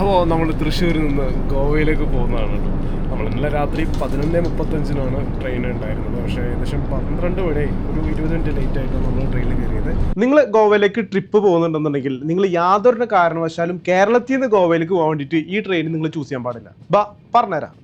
അപ്പോൾ നമ്മൾ തൃശ്ശൂരിൽ നിന്ന് ഗോവയിലേക്ക് പോകുന്നതാണ് കേട്ടോ. നമ്മൾ ഇന്നലെ രാത്രി 11:35 ട്രെയിൻ ഉണ്ടായിരുന്നത്. പക്ഷേ ഏകദേശം 12 മണി, ഒരു 20 മിനിറ്റ് ലേറ്റ് ആയിട്ടാണ് നമ്മൾ ട്രെയിനിൽ കയറിയത്. നിങ്ങൾ ഗോവയിലേക്ക് ട്രിപ്പ് പോകുന്നുണ്ടെന്നുണ്ടെങ്കിൽ നിങ്ങൾ യാതൊരു കാരണവശാലും കേരളത്തിൽ നിന്ന് ഗോവയിലേക്ക് പോകാൻ വേണ്ടിയിട്ട് ഈ ട്രെയിൻ നിങ്ങൾ ചൂസ് ചെയ്യാൻ പാടില്ല. പറഞ്ഞുതരാം.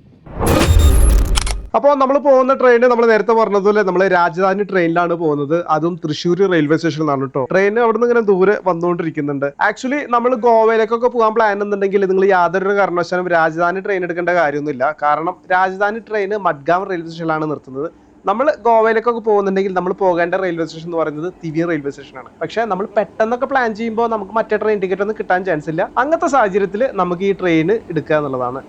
അപ്പോൾ നമ്മൾ പോകുന്ന ട്രെയിൻ നമ്മൾ നേരത്തെ പറഞ്ഞതുപോലെ നമ്മൾ രാജധാനി ട്രെയിനിലാണ് പോകുന്നത്. അതും തൃശ്ശൂർ റെയിൽവേ സ്റ്റേഷനിലാണ് കേട്ടോ. ട്രെയിൻ അവിടെ നിന്ന് ഇങ്ങനെ ദൂരെ വന്നുകൊണ്ടിരിക്കുന്നുണ്ട്. ആക്ച്വലി നമ്മൾ ഗോവയിലേക്കൊക്കെ പോകാൻ പ്ലാൻ ഉണ്ടെങ്കിൽ നിങ്ങൾ യാതൊരു കാരണവശാലും രാജധാനി ട്രെയിൻ എടുക്കേണ്ട കാര്യമൊന്നുമില്ല. കാരണം രാജധാനി ട്രെയിൻ മഡ്ഗാവ് റെയിൽവേ സ്റ്റേഷനിലാണ് നിർത്തുന്നത്. നമ്മൾ ഗോവയിലേക്കൊക്കെ പോകുന്നുണ്ടെങ്കിൽ നമ്മൾ പോകേണ്ട റെയിൽവേ സ്റ്റേഷൻ എന്ന് പറയുന്നത് തിവിയ റെയിൽവേ സ്റ്റേഷനാണ്. പക്ഷേ നമ്മൾ പെട്ടെന്നൊക്കെ പ്ലാൻ ചെയ്യുമ്പോൾ നമുക്ക് മറ്റേ ട്രെയിൻ ടിക്കറ്റ് ഒന്നും കിട്ടാൻ ചാൻസ് ഇല്ല. അങ്ങനത്തെ സാഹചര്യത്തിൽ നമുക്ക് ഈ ട്രെയിൻ എടുക്കുക എന്നുള്ളതാണ്.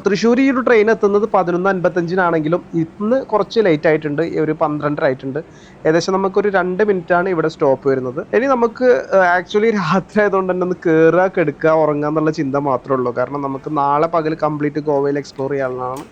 തൃശ്ശൂർ ഈ ഒരു ട്രെയിൻ എത്തുന്നത് 11:55 ഇന്ന് കുറച്ച് ലേറ്റ് ആയിട്ടുണ്ട്. ഒരു 12 ആയിട്ടുണ്ട്. ഏകദേശം നമുക്കൊരു 2 മിനിറ്റാണ് ഇവിടെ സ്റ്റോപ്പ് വരുന്നത്. ഇനി നമുക്ക് ആക്ച്വലി രാത്രി ആയതുകൊണ്ട് തന്നെ ഒന്ന് കയറുക, കിടക്കുക, ഉറങ്ങുക എന്നുള്ള ചിന്ത മാത്രമേ ഉള്ളൂ. കാരണം നമുക്ക് നാളെ പകൽ കംപ്ലീറ്റ് ഗോവയിൽ എക്സ്പ്ലോർ ചെയ്യാനുള്ളതാണ്.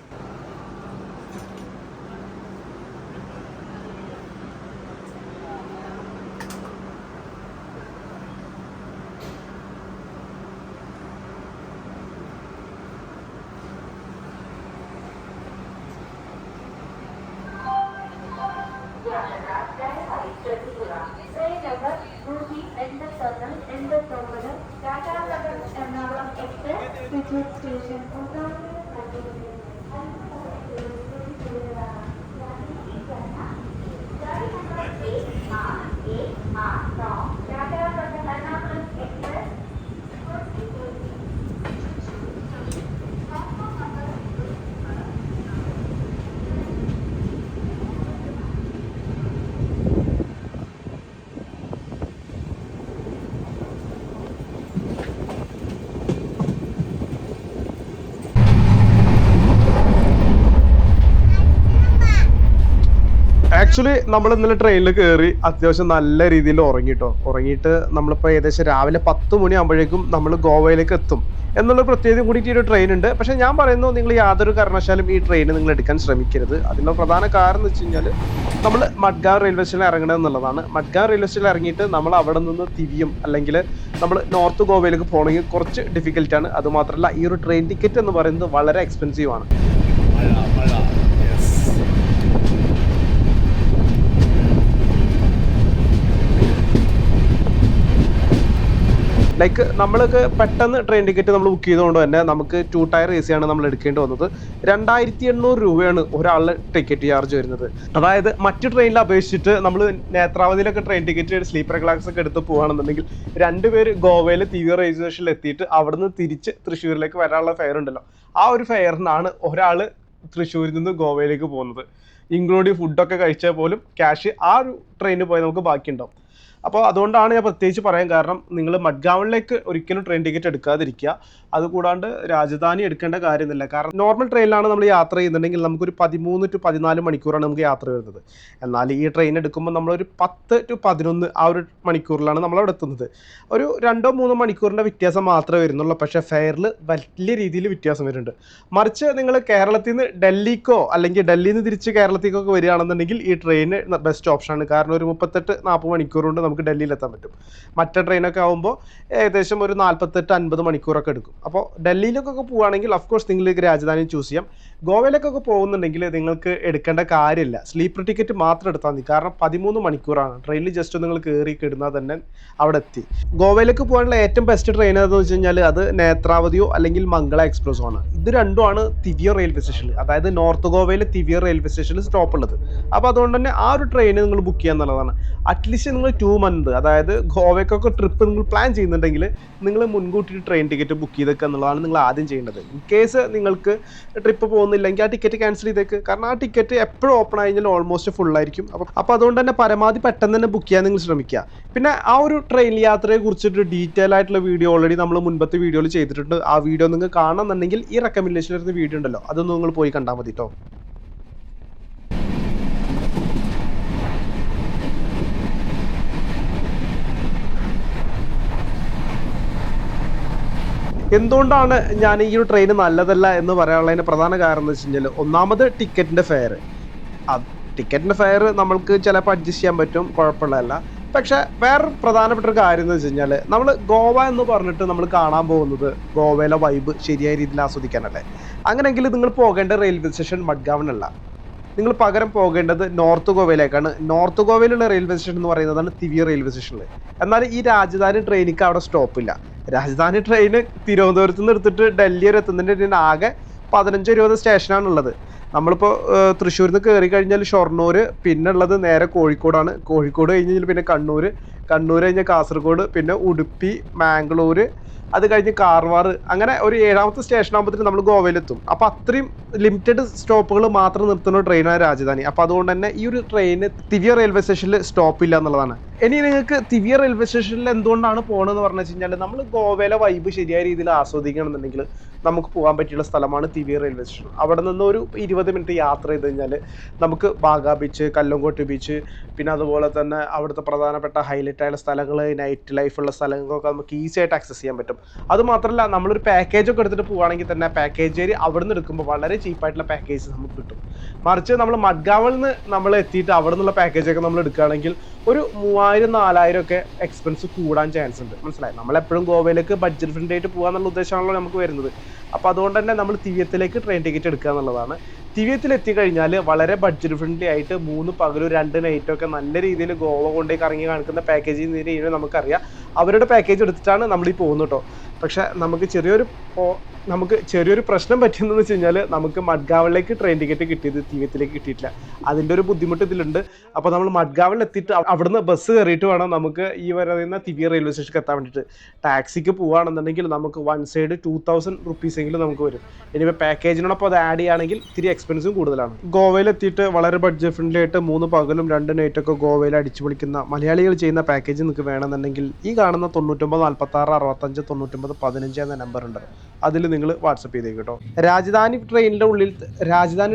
ആക്ച്വലി നമ്മൾ ഇന്നലെ ട്രെയിനിൽ കയറി അത്യാവശ്യം നല്ല രീതിയിൽ ഉറങ്ങിയിട്ട് നമ്മളിപ്പോൾ ഏകദേശം രാവിലെ 10 മണിയാകുമ്പോഴേക്കും നമ്മൾ ഗോവയിലേക്ക് എത്തും എന്നുള്ള പ്രത്യേകത കൂടിയിട്ട് ഒരു ട്രെയിൻ ഉണ്ട്. പക്ഷെ ഞാൻ പറയുന്നു, നിങ്ങൾ യാതൊരു കാരണവശാലും ഈ ട്രെയിൻ നിങ്ങൾ എടുക്കാൻ ശ്രമിക്കരുത്. അതിനുള്ള പ്രധാന കാരണം എന്ന് വെച്ച് കഴിഞ്ഞാൽ നമ്മൾ മഡ്ഗാവ് റെയിൽവേ സ്റ്റേഷനിൽ ഇറങ്ങണം എന്നുള്ളതാണ്. മഡ്ഗാവ് റെയിൽവേ സ്റ്റേഷനിൽ ഇറങ്ങിയിട്ട് നമ്മൾ അവിടെ നിന്ന് തിവിയും അല്ലെങ്കിൽ നമ്മൾ നോർത്ത് ഗോവയിലേക്ക് പോകണമെങ്കിൽ കുറച്ച് ഡിഫിക്കൽട്ടാണ്. അതുമാത്രമല്ല ഈ ഒരു ട്രെയിൻ ടിക്കറ്റ് എന്ന് പറയുന്നത് വളരെ എക്സ്പെൻസീവ് ആണ്. ലൈക്ക് നമ്മൾക്ക് പെട്ടെന്ന് ട്രെയിൻ ടിക്കറ്റ് നമ്മൾ ബുക്ക് ചെയ്തുകൊണ്ട് തന്നെ നമുക്ക് 2 ടയർ AC ആണ് നമ്മൾ എടുക്കേണ്ടി വന്നത്. 2800 രൂപയാണ് ഒരാളുടെ ടിക്കറ്റ് ചാർജ് വരുന്നത്. അതായത് മറ്റു ട്രെയിനിൽ അപേക്ഷിച്ചിട്ട് നമ്മൾ നേത്രാവതിയിലൊക്കെ ട്രെയിൻ ടിക്കറ്റ് സ്ലീപ്പർ ക്ലാസ് ഒക്കെ എടുത്ത് പോകുകയാണെന്നുണ്ടെങ്കിൽ 2 പേര് ഗോവയിൽ തിവിയ റെയിൽവേ സ്റ്റേഷനിൽ എത്തിയിട്ട് അവിടുന്ന് തിരിച്ച് തൃശ്ശൂരിലേക്ക് വരാനുള്ള ഫെയർ ഉണ്ടല്ലോ, ആ ഒരു ഫെയറിനാണ് ഒരാൾ തൃശ്ശൂരിൽ നിന്ന് ഗോവയിലേക്ക് പോകുന്നത്. ഇൻക്ലൂഡിങ് ഫുഡൊക്കെ കഴിച്ചാൽ പോലും ക്യാഷ് ആ ഒരു ട്രെയിനിൽ പോയി നമുക്ക് ബാക്കിയുണ്ടാവും. അപ്പോൾ അതുകൊണ്ടാണ് ഞാൻ പ്രത്യേകിച്ച് പറയാൻ കാരണം, നിങ്ങൾ മഡ്ഗാവിലേക്ക് ഒരിക്കലും ട്രെയിൻ ടിക്കറ്റ് എടുക്കാതിരിക്കുക. അതുകൂടാണ്ട് രാജധാനി എടുക്കേണ്ട കാര്യമൊന്നുമില്ല. കാരണം നോർമൽ ട്രെയിനിലാണ് നമ്മൾ യാത്ര ചെയ്യുന്നുണ്ടെങ്കിൽ നമുക്കൊരു 13 to 14 മണിക്കൂറാണ് നമുക്ക് യാത്ര വരുന്നത്. എന്നാൽ ഈ ട്രെയിൻ എടുക്കുമ്പോൾ നമ്മളൊരു 10 to 11 ആ ഒരു മണിക്കൂറിലാണ് നമ്മളവിടെ എത്തുന്നത്. ഒരു 2-3 മണിക്കൂറിൻ്റെ വ്യത്യാസം മാത്രമേ വരുന്നുള്ളൂ. പക്ഷേ ഫെയറിൽ വലിയ രീതിയിൽ വ്യത്യാസം വരുന്നുണ്ട്. മറിച്ച് നിങ്ങൾ കേരളത്തിൽ നിന്ന് ഡൽഹിക്കോ അല്ലെങ്കിൽ ഡൽഹിയിൽ നിന്ന് തിരിച്ച് കേരളത്തിലേക്കൊക്കെ വരികയാണെന്നുണ്ടെങ്കിൽ ഈ ട്രെയിൻ ബെസ്റ്റ് ഓപ്ഷനാണ്. കാരണം ഒരു 38-40 മണിക്കൂർ കൊണ്ട് നമുക്ക് ഡൽഹിയിലെത്താൻ പറ്റും. മറ്റേ ട്രെയിനൊക്കെ ആകുമ്പോൾ ഏകദേശം ഒരു 48-50 മണിക്കൂറൊക്കെ എടുക്കും. അപ്പോൾ ഡൽഹിയിലേക്കൊക്കെ പോവുകയാണെങ്കിൽ ഓഫ്കോഴ്സ് നിങ്ങൾക്ക് രാജധാനി ചൂസ് ചെയ്യാം. ഗോവയിലേക്കൊക്കെ പോകുന്നുണ്ടെങ്കിൽ നിങ്ങൾക്ക് എടുക്കേണ്ട കാര്യമില്ല, സ്ലീപ്പർ ടിക്കറ്റ് മാത്രം എടുത്താൽ മതി. കാരണം 13 മണിക്കൂറാണ് ട്രെയിനിൽ. ജസ്റ്റ് നിങ്ങൾ കയറി കിടന്നാൽ തന്നെ അവിടെ എത്തി. ഗോവയിലേക്ക് പോകാനുള്ള ഏറ്റവും ബെസ്റ്റ് ട്രെയിൻ ഏതെന്ന് വെച്ച് കഴിഞ്ഞാൽ അത് നേത്രാവതിയോ അല്ലെങ്കിൽ മംഗള എക്സ്പ്രസോ ആണ്. ഇത് രണ്ടുമാണ് തിവിയ റെയിൽവേ സ്റ്റേഷനിൽ, അതായത് നോർത്ത് ഗോവയിലെ തിവിയ റെയിൽവേ സ്റ്റേഷനിൽ സ്റ്റോപ്പ് ഉള്ളത്. അപ്പോൾ അതുകൊണ്ട് തന്നെ ആ ഒരു ട്രെയിന് നിങ്ങൾ ബുക്ക് ചെയ്യുക എന്നുള്ളതാണ്. അറ്റ്ലീസ്റ്റ് നിങ്ങൾ 2 മന്ത്, അതായത് ഗോവയ്ക്കൊക്കെ ട്രിപ്പ് നിങ്ങൾ പ്ലാൻ ചെയ്യുന്നുണ്ടെങ്കിൽ നിങ്ങൾ മുൻകൂട്ടി ട്രെയിൻ ടിക്കറ്റ് ബുക്ക് ചെയ്തേക്കുക എന്നുള്ളതാണ് നിങ്ങൾ ആദ്യം ചെയ്യേണ്ടത്. ഇൻ കേസ് നിങ്ങൾക്ക് ട്രിപ്പ് പോകുന്നില്ലെങ്കിൽ ആ ടിക്കറ്റ് ക്യാൻസൽ ചെയ്തേക്ക്. കാരണം ആ ടിക്കറ്റ് എപ്പോഴും ഓപ്പൺ ആയി കഴിഞ്ഞാൽ ഓൾമോസ്റ്റ് ഫുൾ ആയിരിക്കും. അപ്പോൾ അതുകൊണ്ട് തന്നെ പരമാവധി പെട്ടെന്ന് തന്നെ ബുക്ക് ചെയ്യാൻ നിങ്ങൾ ശ്രമിക്കുക. പിന്നെ ആ ഒരു ട്രെയിൻ യാത്രയെ കുറിച്ചിട്ട് ഡീറ്റെയിൽ ആയിട്ടുള്ള വീഡിയോ ഓൾറെഡി നമ്മൾ മുൻപത്തെ വീഡിയോയിൽ ചെയ്തിട്ടുണ്ട്. ആ വീഡിയോ നിങ്ങൾക്ക് കാണണമെന്നുണ്ടെങ്കിൽ ഈ റെക്കമെൻഡേഷനിൽ വരുന്ന വീഡിയോ ഉണ്ടല്ലോ, അതൊന്നും നിങ്ങൾ പോയി കണ്ടാൽ മതി കേട്ടോ. എന്തുകൊണ്ടാണ് ഞാൻ ഈ ഒരു ട്രെയിൻ നല്ലതല്ല എന്ന് പറയാനുള്ളതിന് പ്രധാന കാരണം എന്ന് വെച്ച് കഴിഞ്ഞാൽ, ഒന്നാമത് ടിക്കറ്റിൻ്റെ ഫെയർ. ടിക്കറ്റിൻ്റെ ഫെയർ നമ്മൾക്ക് ചിലപ്പോൾ അഡ്ജസ്റ്റ് ചെയ്യാൻ പറ്റും, കുഴപ്പമുള്ളതല്ല. പക്ഷേ വേറെ പ്രധാനപ്പെട്ട ഒരു കാര്യം എന്ന് വെച്ച് കഴിഞ്ഞാൽ, നമ്മൾ ഗോവ എന്ന് പറഞ്ഞിട്ട് നമ്മൾ കാണാൻ പോകുന്നത് ഗോവയിലെ വൈബ് ശരിയായ രീതിയിൽ ആസ്വദിക്കാനല്ലേ. അങ്ങനെയെങ്കിൽ നിങ്ങൾ പോകേണ്ട റെയിൽവേ സ്റ്റേഷൻ മഡ്ഗാവനല്ല, നിങ്ങൾ പകരം പോകേണ്ടത് നോർത്ത് ഗോവയിലേക്കാണ്. നോർത്ത് ഗോവയിലുള്ള റെയിൽവേ സ്റ്റേഷൻ എന്ന് പറയുന്നതാണ് തിവിയ റെയിൽവേ സ്റ്റേഷനിൽ. എന്നാൽ ഈ രാജധാനി ട്രെയിനിക്ക് അവിടെ സ്റ്റോപ്പില്ല. രാജധാനി ട്രെയിന് തിരുവനന്തപുരത്ത് നിന്ന് എടുത്തിട്ട് ഡൽഹി വരെ എത്തുന്നതിൻ്റെ ആകെ 15-20 സ്റ്റേഷനാണുള്ളത്. നമ്മളിപ്പോൾ തൃശ്ശൂരിൽ നിന്ന് കയറി കഴിഞ്ഞാൽ ഷൊർണൂർ, പിന്നെ ഉള്ളത് നേരെ കോഴിക്കോടാണ്. കോഴിക്കോട് കഴിഞ്ഞ് കഴിഞ്ഞാൽ പിന്നെ കണ്ണൂർ കഴിഞ്ഞാൽ കാസർഗോഡ്, പിന്നെ ഉടുപ്പി, മാംഗ്ലൂർ, അത് കഴിഞ്ഞ് കാർവാർ, അങ്ങനെ ഒരു 7ാമത്തെ സ്റ്റേഷൻ ആകുമ്പോഴത്തേക്കും നമ്മൾ ഗോവയിലെത്തും. അപ്പോൾ അത്രയും ലിമിറ്റഡ് സ്റ്റോപ്പുകൾ മാത്രം നിർത്തുന്ന ട്രെയിനാണ് രാജധാനി. അപ്പോൾ അതുകൊണ്ട് തന്നെ ഈ ഒരു ട്രെയിന് തിവിയ റെയിൽവേ സ്റ്റേഷനിൽ സ്റ്റോപ്പില്ല എന്നുള്ളതാണ്. ഇനി നിങ്ങൾക്ക് തിവിയ റെയിൽവേ സ്റ്റേഷനിൽ എന്തുകൊണ്ടാണ് പോകണമെന്ന് പറഞ്ഞു വെച്ച് കഴിഞ്ഞാൽ, നമ്മൾ ഗോവയിലെ വൈബ് ശരിയായ രീതിയിൽ ആസ്വദിക്കണമെന്നുണ്ടെങ്കിൽ നമുക്ക് പോകാൻ പറ്റിയുള്ള സ്ഥലമാണ് തിവിയ റെയിൽവേ സ്റ്റേഷൻ. അവിടെ നിന്ന് ഒരു 20 മിനിറ്റ് യാത്ര ചെയ്ത് കഴിഞ്ഞാൽ നമുക്ക് ബാഗ ബീച്ച്, കല്ലങ്കോട്ട് ബീച്ച്, പിന്നെ അതുപോലെ തന്നെ അവിടുത്തെ പ്രധാനപ്പെട്ട ഹൈലൈറ്റ് ആയുള്ള സ്ഥലങ്ങൾ, നൈറ്റ് ലൈഫുള്ള സ്ഥലങ്ങളൊക്കെ നമുക്ക് ഈസി ആയിട്ട് ആക്സസ് ചെയ്യാൻ പറ്റും. അതുമാത്രമല്ല, നമ്മളൊരു പാക്കേജൊക്കെ എടുത്തിട്ട് പോവുകയാണെങ്കിൽ തന്നെ പാക്കേജ് അവിടെ നിന്ന് എടുക്കുമ്പോൾ വളരെ ചീപ്പായിട്ടുള്ള പാക്കേജ് നമുക്ക് കിട്ടും. മറിച്ച് നമ്മൾ മഡ്ഗാവിൽ നിന്ന് നമ്മൾ എത്തിയിട്ട് അവിടെ നിന്നുള്ള പാക്കേജൊക്കെ നമ്മൾ എടുക്കുകയാണെങ്കിൽ ഒരു 3000-4000 ഒക്കെ എക്സ്പെൻസ് കൂടാൻ ചാൻസ് ഉണ്ട്. മനസ്സിലായി? നമ്മളെപ്പോഴും ഗോവയിലേക്ക് ബഡ്ജറ്റ് ഫ്രണ്ട്ലി ആയിട്ട് പോകാന്നുള്ള ഉദ്ദേശമാണല്ലോ നമുക്ക് വരുന്നത്. അപ്പോൾ അതുകൊണ്ട് തന്നെ നമ്മൾ തിവിയത്തിലേക്ക് ട്രെയിൻ ടിക്കറ്റ് എടുക്കുക എന്നുള്ളതാണ്. തിവിയത്തിൽ എത്തിക്കഴിഞ്ഞാൽ വളരെ ബഡ്ജറ്റ് ഫ്രണ്ട്ലി ആയിട്ട് 3 പകലും 2 നൈറ്റൊക്കെ നല്ല രീതിയിൽ ഗോവ കൊണ്ടേക്ക് ഇറങ്ങി കാണിക്കുന്ന പാക്കേജിൽ നിന്ന് നമുക്കറിയാം. അവരുടെ പാക്കേജ് എടുത്തിട്ടാണ് നമ്മളീ പോകുന്നത് കേട്ടോ. പക്ഷേ നമുക്ക് ചെറിയൊരു പ്രശ്നം പറ്റിയെന്ന് വെച്ച് കഴിഞ്ഞാൽ, നമുക്ക് മഡ്ഗാവിലേക്ക് ട്രെയിൻ ടിക്കറ്റ് കിട്ടിയത് തിവിയത്തിലേക്ക് കിട്ടിയിട്ടില്ല. അതിൻ്റെ ഒരു ബുദ്ധിമുട്ട് ഇതിലുണ്ട്. അപ്പോൾ നമ്മൾ മഡ്ഗാവിൽ എത്തിയിട്ട് അവിടുന്ന് ബസ് കയറിയിട്ട് വേണം നമുക്ക് ഈ പറയുന്ന തിവിയ റെയിൽവേ സ്റ്റേഷനിലേക്ക് എത്താൻ വേണ്ടിയിട്ട്. ടാക്സിക്ക് പോകുകയാണെന്നുണ്ടെങ്കിൽ നമുക്ക് 1 സൈഡ് 2000 റുപ്പീസ് എങ്കിലും നമുക്ക് വരും. ഇനിയിപ്പോൾ പാക്കേജിനോടൊപ്പം അത് ആഡ് ചെയ്യുകയാണെങ്കിൽ ഇത്തിരി എക്സ്പെൻസും കൂടുതലാണ്. ഗോവയിൽ എത്തിയിട്ട് വളരെ ബഡ്ജറ്റ് ഫ്രണ്ട്ലി ആയിട്ട് 3 പകലും 2 നൈറ്റൊക്കെ ഗോവയിൽ അടിച്ചു പൊളിക്കുന്ന മലയാളികൾ ചെയ്യുന്ന പാക്കേജ് നിങ്ങൾക്ക് വേണമെന്നുണ്ടെങ്കിൽ ഈ കാണുന്ന 99 46 65 99 15 എന്ന നമ്പർ ഉണ്ട്, അതിൽ നിങ്ങൾ വാട്സപ്പ് ചെയ്തേക്കും കേട്ടോ. രാജധാനി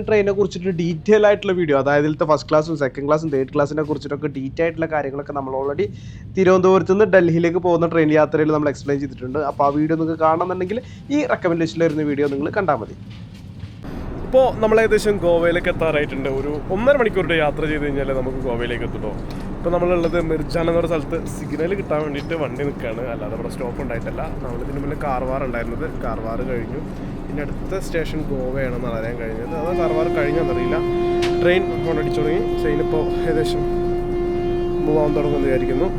ട്രെയിനിനെ കുറിച്ചിട്ട് ഡീറ്റെയിൽ ആയിട്ടുള്ള വീഡിയോ, അതായത് ഇതിലത്തെ ഫസ്റ്റ് ക്ലാസ്സും സെക്കൻഡ് ക്ലാസ്സും തേർഡ് ക്ലാസ്സിനെ കുറിച്ചിട്ടൊക്കെ ഡീറ്റെയിൽ ആയിട്ടുള്ള കാര്യങ്ങളൊക്കെ നമ്മൾ ഓൾറെഡി തിരുവനന്തപുരത്ത് നിന്ന് ഡൽഹിയിലേക്ക് പോകുന്ന ട്രെയിൻ യാത്രയിൽ നമ്മൾ എക്സ്പ്ലെയിൻ ചെയ്തിട്ടുണ്ട്. അപ്പോൾ ആ വീഡിയോ നിങ്ങൾക്ക് കാണണമെന്നുണ്ടെങ്കിൽ ഈ റെക്കമെൻഡേഷനിൽ വരുന്ന വീഡിയോ നിങ്ങൾ കണ്ടാൽ മതി. ഇപ്പോൾ നമ്മൾ ഏകദേശം ഗോവയിലേക്ക് എത്താറായിട്ടുണ്ട്. ഒരു 1.5 മണിക്കൂറിൻ്റെ യാത്ര ചെയ്ത് കഴിഞ്ഞാൽ നമുക്ക് ഗോവയിലേക്ക് എത്തുട്ടോ. ഇപ്പോൾ നമ്മളുള്ളത് മിർജാൻ എന്നൊരു സ്ഥലത്ത് സിഗ്നൽ കിട്ടാൻ വേണ്ടിയിട്ട് വണ്ടി നിൽക്കുകയാണ്, അല്ലാതെ ഇവിടെ സ്റ്റോപ്പ് ഉണ്ടായിട്ടല്ല. നമ്മളിതിന് മുന്നേ കാർവാർ ഉണ്ടായിരുന്നത്, കാർവാർ കഴിഞ്ഞു. പിന്നെ അടുത്ത സ്റ്റേഷൻ ഗോവയാണെന്നാണ് അറിയാൻ കഴിഞ്ഞത്. അത് കാർവാർ കഴിഞ്ഞെന്നറിയില്ല. ട്രെയിൻ ഫോൺ അടിച്ചു തുടങ്ങി. ട്രെയിൻ ഇപ്പോൾ ഏകദേശം മൂവാൻ തുടങ്ങുമെന്ന് വിചാരിക്കുന്നു.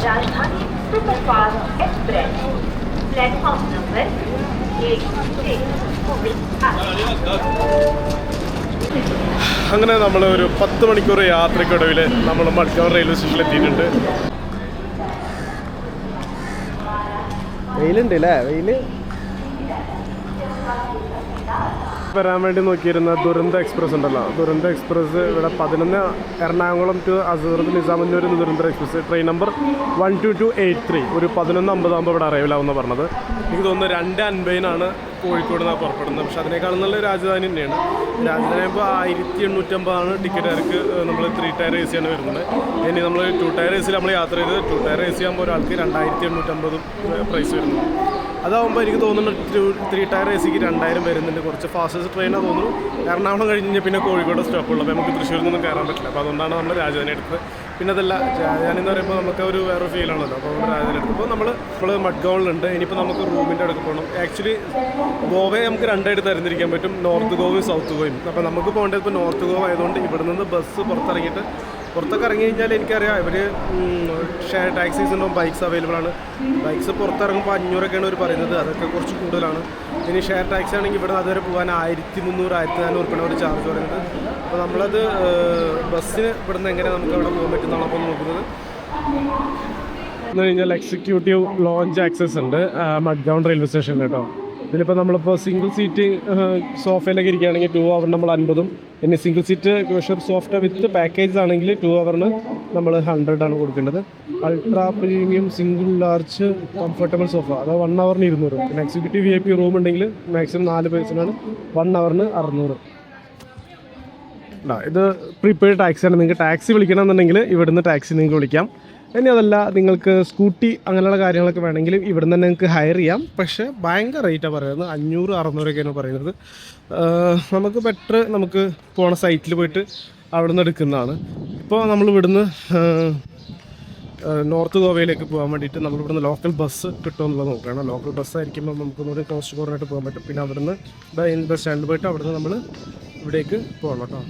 राजधानी सुपरफास्ट एक्सप्रेस प्लेटफॉर्म नंबर 1 അങ്ങനെ നമ്മൾ ഒരു 10 മണിക്കൂർ യാത്രയ്ക്കൊടുവിൽ നമ്മൾ മഡ്ഗാവ് റെയിൽവേ സ്റ്റേഷനിൽ എത്തിയിട്ടുണ്ട്. വെയിലുണ്ട് അല്ലേ? വെയില് വരാൻ വേണ്ടി നോക്കിയിരുന്ന ദുരന്ത എക്സ്പ്രസ് ഉണ്ടല്ലോ, ദുരന്ത എക്സ്പ്രസ് ഇവിടെ 11 എറണാകുളം ടു അസൂറത്ത് നിസാമുദ്ദീൻ വരുന്ന ദുരന്ത എക്സ്പ്രസ് ട്രെയിൻ നമ്പർ 12283 ഒരു 11:50 ഇവിടെ അറൈവലാവുമെന്ന് പറഞ്ഞത്. എനിക്ക് തോന്നുന്നു 2:50 കോഴിക്കോട് നിന്നാണ് പുറപ്പെടുന്നത്. പക്ഷേ അതിനേക്കാളും നല്ല രാജധാനി തന്നെയാണ്. രാജധാനി ഇപ്പോൾ 1850 ടിക്കറ്റ് നിരക്ക്. നമ്മൾ 3 ടയർ AC ആണ് വരുന്നത്. ഇനി നമ്മൾ 2 ടയർ AC നമ്മൾ യാത്ര ചെയ്തത്. 2 ടയർ AC ആകുമ്പോൾ ഒരാൾക്ക് 2850 പ്രൈസ് വരുന്നു. അതാകുമ്പോൾ എനിക്ക് തോന്നുന്നു 3 ടയർ എ സിക്ക് 2000 വരുന്നുണ്ട്. കുറച്ച് ഫാസ്റ്റസ്റ്റ് ട്രെയിനാണ് തോന്നുന്നു. എറണാകുളം കഴിഞ്ഞ് കഴിഞ്ഞാൽ പിന്നെ കോഴിക്കോട് സ്റ്റോപ്പുള്ളൂ. അപ്പോൾ നമുക്ക് തൃശ്ശൂരിൽ നിന്നും കയറാൻ പറ്റില്ല. അപ്പോൾ അതുകൊണ്ടാണ് നമ്മൾ രാജധാനി എടുത്തത്. പിന്നെ അതല്ല, രാജധാനി എന്ന് പറയുമ്പോൾ നമുക്ക് ഒരു വേറെ ഫീലാണല്ലോ. അപ്പോൾ നമ്മൾ രാജധാനി എടുത്തപ്പോൾ നമ്മൾ മഡ്ഗൗണിലുണ്ട്. ഇനിയിപ്പോൾ നമുക്ക് റൂമിൻ്റെ അടുത്ത് പോകണം. ആക്ച്വലി ഗോവയെ നമുക്ക് രണ്ടായിട്ട് തരംതിരിക്കാൻ പറ്റും, നോർത്ത് ഗോവയും സൗത്ത് ഗോവയും. അപ്പോൾ നമുക്ക് പോകേണ്ടത് ഇപ്പോൾ നോർത്ത് ഗോവ ആയതുകൊണ്ട് ഇവിടെ നിന്ന് ബസ് പുറത്തൊക്കെ ഇറങ്ങി കഴിഞ്ഞാൽ എനിക്കറിയാം ഇവർ ഷെയർ ടാക്സീസ് ഉണ്ടാവും, ബൈക്സ് അവൈലബിൾ ആണ്. ബൈക്സ് പുറത്തിറങ്ങുമ്പോൾ 500ഒക്കെയാണ് അവർ പറയുന്നത്, അതൊക്കെ കുറച്ച് കൂടുതലാണ്. ഇനി ഷെയർ ടാക്സി ആണെങ്കിൽ ഇവിടെ അതുവരെ പോകാൻ 1300-1400 ഉറുപ്പിയാണ് അവർ ചാർജ് പറയുന്നത്. അപ്പോൾ നമ്മളത് ബസ്സിന് ഇവിടുന്ന് എങ്ങനെ നമുക്ക് അവിടെ പോകാൻ പറ്റുന്നതാണ് അപ്പോൾ നോക്കുന്നത്. എന്ന് കഴിഞ്ഞാൽ എക്സിക്യൂട്ടീവ് ലോഞ്ച് ആക്സസ് ഉണ്ട് മഡ്ഗൗൺ റെയിൽവേ സ്റ്റേഷനിൽ കേട്ടോ. ഇതിലിപ്പോൾ നമ്മളിപ്പോൾ സിംഗിൾ സീറ്റ് സോഫയിലൊക്കെ ഇരിക്കുകയാണെങ്കിൽ 2 അവർ നമ്മൾ 50, ഇനി സിംഗിൾ സീറ്റ് സോഫ്റ്റ് വിത്ത് പാക്കേജ് ആണെങ്കിൽ 2 അവറിന് നമ്മൾ 100 ആണ് കൊടുക്കേണ്ടത്. Ultra premium single large comfortable sofa അത് 1 അവറിന് 200. പിന്നെ എക്സിക്യൂട്ടീവ് VIP റൂം ഉണ്ടെങ്കിൽ മാക്സിമം 4 പേഴ്സണാണ് 1 അവറിന് 600. ഇത് പ്രീപെയ്ഡ് ടാക്സിയാണ്. നിങ്ങൾക്ക് ടാക്സി വിളിക്കണമെന്നുണ്ടെങ്കിൽ ഇവിടുന്ന് ടാക്സി നിങ്ങൾക്ക് വിളിക്കാം. ഇനി അതല്ല, നിങ്ങൾക്ക് സ്കൂട്ടി അങ്ങനെയുള്ള കാര്യങ്ങളൊക്കെ വേണമെങ്കിൽ ഇവിടെ നിന്ന് നിങ്ങൾക്ക് ഹയർ ചെയ്യാം. പക്ഷേ ഭയങ്കര റേറ്റാണ് പറയുന്നത്, 500-600ഒക്കെയാണ് പറയുന്നത്. നമുക്ക് ബെറ്റർ നമുക്ക് പോണ സൈറ്റിൽ പോയിട്ട് അവിടെ നിന്ന് എടുക്കുന്നതാണ്. ഇപ്പോൾ നമ്മൾ ഇവിടുന്ന് നോർത്ത് ഗോവയിലേക്ക് പോകാൻ വേണ്ടിയിട്ട് നമ്മൾ ഇവിടുന്ന് ലോക്കൽ ബസ് കിട്ടുമെന്നുള്ളത് നോക്കണം. ലോക്കൽ ബസ്സായിരിക്കുമ്പോൾ നമുക്കൊന്നുകൂടി കോസ്റ്റ് കുറവായിട്ട് പോകാൻ പറ്റും. പിന്നെ അവിടുന്ന് ബസ് സ്റ്റാൻഡിൽ പോയിട്ട് അവിടുന്ന് നമ്മൾ ഇവിടേക്ക് പോകണം കേട്ടോ.